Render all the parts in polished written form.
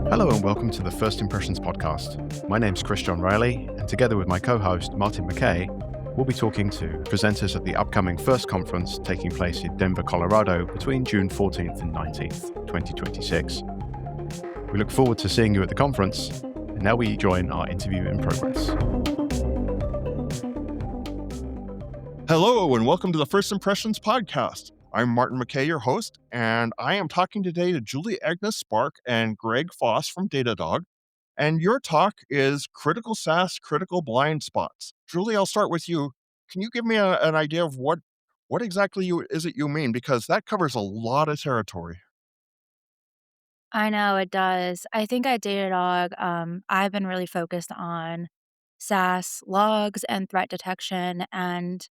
Hello and welcome to the First Impressions podcast. My name's Chris John Riley, and together with my co-host Martin McKay, we'll be talking to presenters at the upcoming FIRST conference taking place in Denver, Colorado between June 14th and 19th, 2026. We look forward to seeing you at the conference, and now we join our interview in progress. Hello and welcome to the First Impressions podcast. I'm Martin McKay, your host, and I am talking today to Julie, Agnes Spark, and Greg Foss from Datadog. And your talk is Critical SaaS, Critical Blind Spots. Julie, I'll start with you. Can you give me an idea of what exactly is it you mean? Because that covers a lot of territory. I know it does. I think at Datadog, I've been really focused on SaaS logs and threat detection. And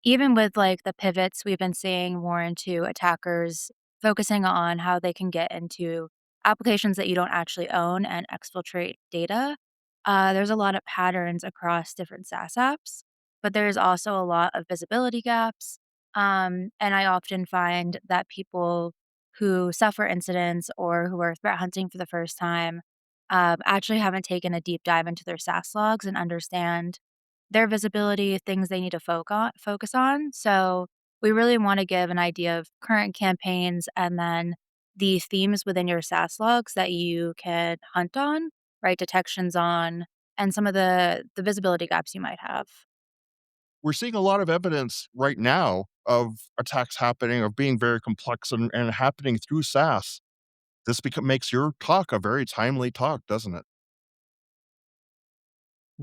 even with like the pivots, we've been seeing more into attackers focusing on how they can get into applications that you don't actually own and exfiltrate data. There's a lot of patterns across different SaaS apps, but there's also a lot of visibility gaps. And I often find that people who suffer incidents or who are threat hunting for the first time actually haven't taken a deep dive into their SaaS logs and understand their visibility, things they need to focus on. So we really want to give an idea of current campaigns and then the themes within your SaaS logs that you can hunt on, right? Detections on, and some of the visibility gaps you might have. We're seeing a lot of evidence right now of attacks happening, of being very complex and happening through SaaS. This makes your talk a very timely talk, doesn't it?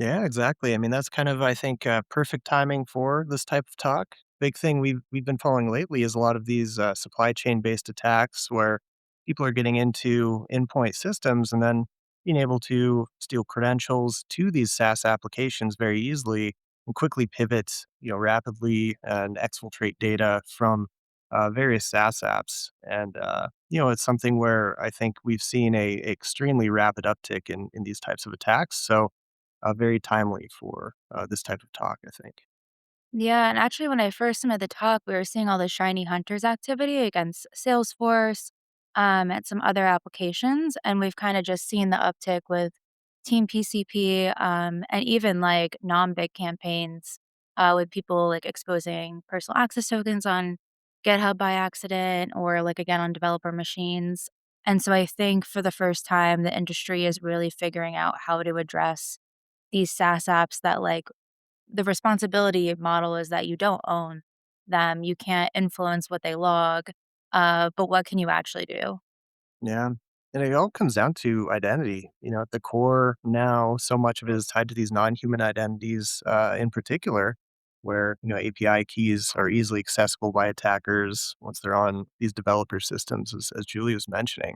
Yeah, exactly. I mean, that's kind of, I think, perfect timing for this type of talk. Big thing we've been following lately is a lot of these supply chain based attacks where people are getting into endpoint systems and then being able to steal credentials to these SaaS applications very easily and quickly pivot, rapidly and exfiltrate data from various SaaS apps. And it's something where I think we've seen a extremely rapid uptick in these types of attacks. So very timely for this type of talk, I think. Yeah, and actually, when I first met the talk, we were seeing all the shiny hunters activity against Salesforce, and some other applications, and we've kind of just seen the uptick with Team PCP, and even like non-big campaigns, with people like exposing personal access tokens on GitHub by accident, or like again on developer machines. And so I think for the first time, the industry is really figuring out how to address these SaaS apps that like the responsibility model is that you don't own them. You can't influence what they log, but what can you actually do? Yeah. And it all comes down to identity. At the core now, so much of it is tied to these non-human identities in particular, where, API keys are easily accessible by attackers once they're on these developer systems, as Julie was mentioning.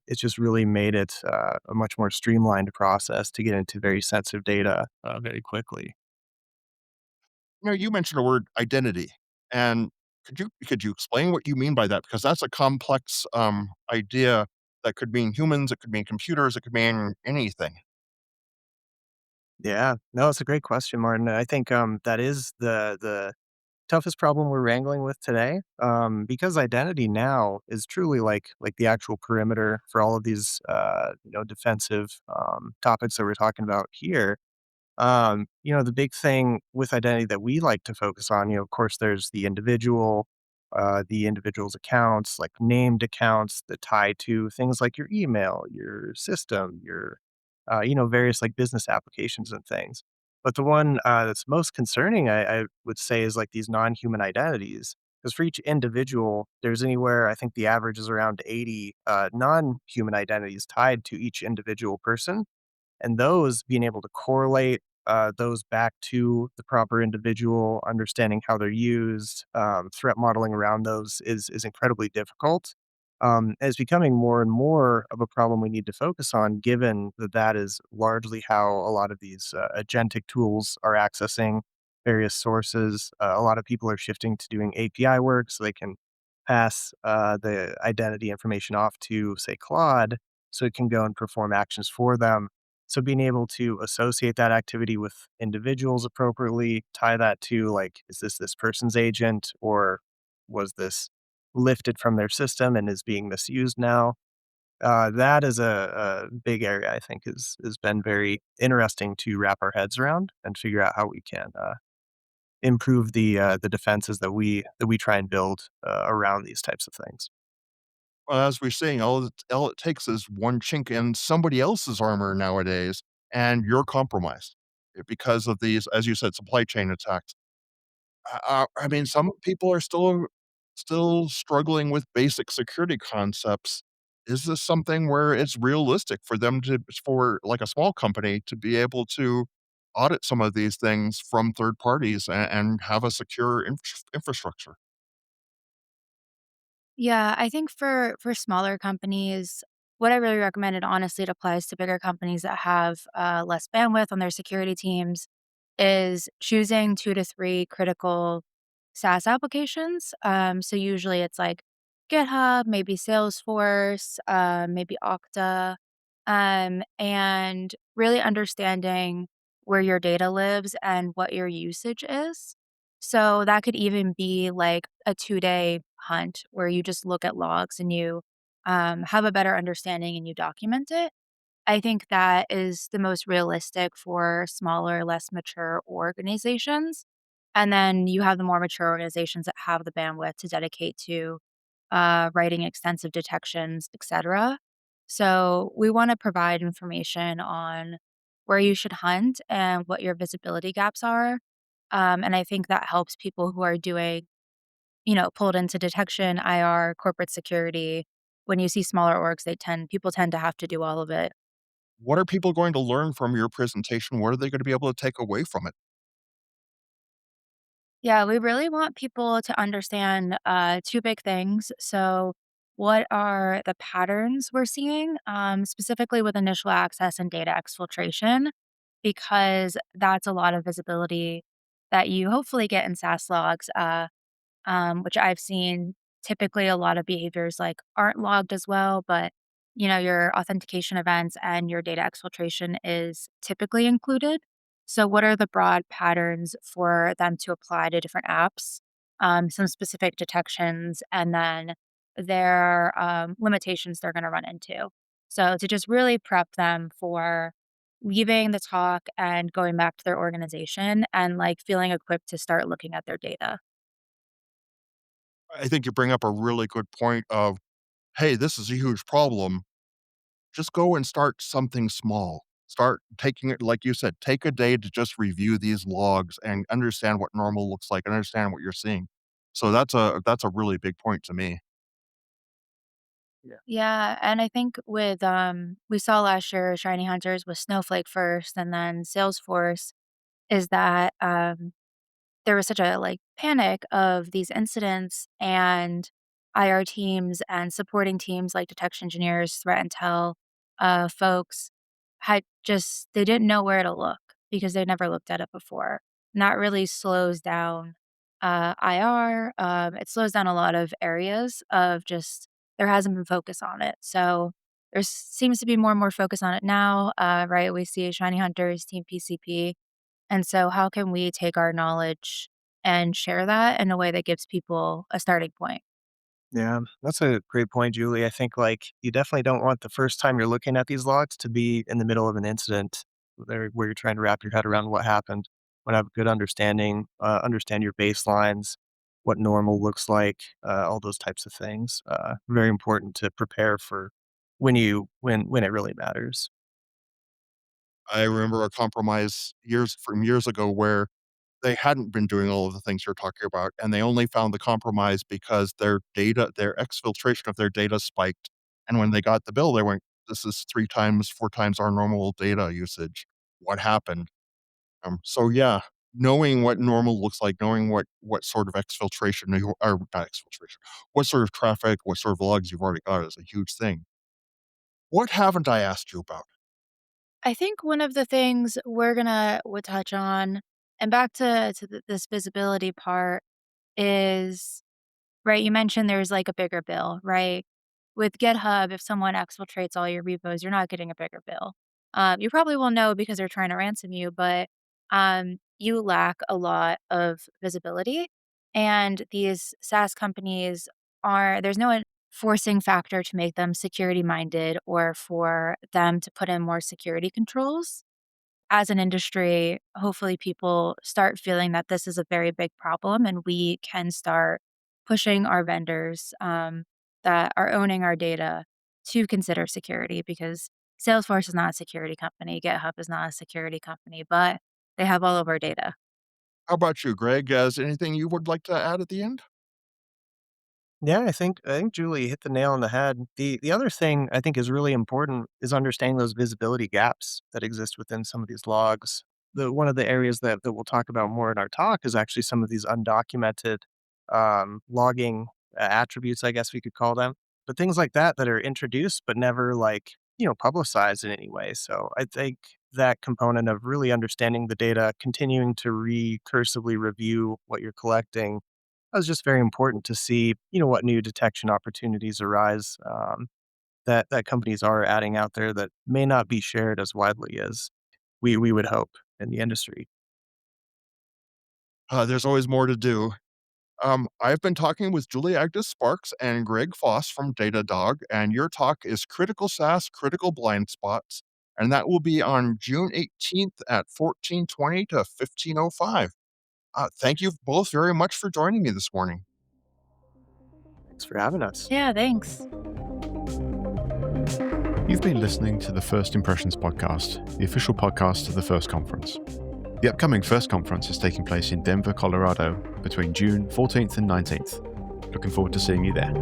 It's just really made it a much more streamlined process to get into very sensitive data very quickly. You mentioned the word identity, and could you explain what you mean by that? Because that's a complex idea that could mean humans, it could mean computers, it could mean anything. Yeah, no, it's a great question, Martin. I think that is the toughest problem we're wrangling with today, because identity now is truly like the actual perimeter for all of these defensive topics that we're talking about here. The big thing with identity that we like to focus on, of course, there's the individual's accounts, like named accounts that tie to things like your email, your system, your, various like business applications and things. But the one that's most concerning, I would say, is like these non-human identities. Because for each individual, there's anywhere, I think the average is around 80 non-human identities tied to each individual person, and those being able to correlate those back to the proper individual, understanding how they're used, threat modeling around those is incredibly difficult. It's becoming more and more of a problem we need to focus on, given that that is largely how a lot of these agentic tools are accessing various sources. A lot of people are shifting to doing API work so they can pass the identity information off to, say, Claude, so it can go and perform actions for them. So being able to associate that activity with individuals appropriately, tie that to like, is this person's agent, or was this lifted from their system and is being misused now? That is a big area I think has been very interesting to wrap our heads around and figure out how we can improve the defenses that we try and build around these types of things. Well, as we're seeing, all it takes is one chink in somebody else's armor nowadays, and you're compromised because of these, as you said, supply chain attacks. I mean, some people are still struggling with basic security concepts. Is this something where it's realistic for them to, for like a small company, to be able to audit some of these things from third parties and have a secure infrastructure? Yeah, I think for smaller companies, what I really recommend, and honestly it applies to bigger companies that have less bandwidth on their security teams, is choosing 2 to 3 critical SaaS applications. So usually it's like GitHub, maybe Salesforce, maybe Okta, and really understanding where your data lives and what your usage is. So that could even be like a 2-day hunt where you just look at logs and you have a better understanding and you document it. I think that is the most realistic for smaller, less mature organizations. And then you have the more mature organizations that have the bandwidth to dedicate to writing extensive detections, etc. So we want to provide information on where you should hunt and what your visibility gaps are. And I think that helps people who are doing, pulled into detection, IR, corporate security. When you see smaller orgs, people tend to have to do all of it. What are people going to learn from your presentation? What are they going to be able to take away from it? Yeah, we really want people to understand 2 big things. So, what are the patterns we're seeing, specifically with initial access and data exfiltration? Because that's a lot of visibility that you hopefully get in SaaS logs. Which I've seen typically a lot of behaviors like aren't logged as well, but your authentication events and your data exfiltration is typically included. So, what are the broad patterns for them to apply to different apps? Some specific detections, and then their limitations they're going to run into. So, to just really prep them for leaving the talk and going back to their organization and like feeling equipped to start looking at their data. I think you bring up a really good point of, hey, this is a huge problem. Just go and start something small. Start taking it, like you said, take a day to just review these logs and understand what normal looks like and understand what you're seeing. So that's a really big point to me. Yeah. Yeah, and I think with we saw last year Shiny Hunters with Snowflake first and then Salesforce is that there was such a like panic of these incidents and IR teams and supporting teams like detection engineers, threat intel folks had just they didn't know where to look because they never looked at it before. And that really slows down IR. It slows down a lot of areas of just there hasn't been focus on it. So there seems to be more and more focus on it now, right? We see Shiny Hunters, Team PCP, and so how can we take our knowledge and share that in a way that gives people a starting point? Yeah, that's a great point, Julie. I think like you definitely don't want the first time you're looking at these logs to be in the middle of an incident there where you're trying to wrap your head around what happened. Want to have a good understanding, understand your baselines, what normal looks like, all those types of things. Very important to prepare for when it really matters. I remember a compromise years ago where they hadn't been doing all of the things you're talking about, and they only found the compromise because their exfiltration of their data spiked, and when they got the bill, they went, "This is 3 times, 4 times our normal data usage. What happened?" So yeah, knowing what normal looks like, knowing what sort of exfiltration you or not exfiltration, what sort of traffic, what sort of logs you've already got is a huge thing. What haven't I asked you about? I think one of the things would touch on, and back to this visibility part is right. You mentioned there's like a bigger bill, right? With GitHub, if someone exfiltrates all your repos, you're not getting a bigger bill. You probably will know because they're trying to ransom you, but you lack a lot of visibility. And these SaaS companies there's no forcing factor to make them security minded or for them to put in more security controls. As an industry, hopefully people start feeling that this is a very big problem and we can start pushing our vendors that are owning our data to consider security because Salesforce is not a security company, GitHub is not a security company, but they have all of our data. How about you, Greg? Is anything you would like to add at the end? Yeah, I think Julie hit the nail on the head. The other thing I think is really important is understanding those visibility gaps that exist within some of these logs. One of the areas that we'll talk about more in our talk is actually some of these undocumented logging attributes, I guess we could call them, but things like that that are introduced but never publicized in any way. So I think that component of really understanding the data, continuing to recursively review what you're collecting was just very important to see, what new detection opportunities arise that companies are adding out there that may not be shared as widely as we would hope in the industry. There's always more to do. I've been talking with Julie Agnes Sparks and Greg Foss from Datadog, and your talk is Critical SaaS, Critical Blind Spots, and that will be on June 18th at 14:20 to 15:05. Thank you both very much for joining me this morning. Thanks for having us. Yeah, thanks. You've been listening to the First Impressions podcast, the official podcast of the First Conference. The upcoming First Conference is taking place in Denver, Colorado between June 14th and 19th. Looking forward to seeing you there.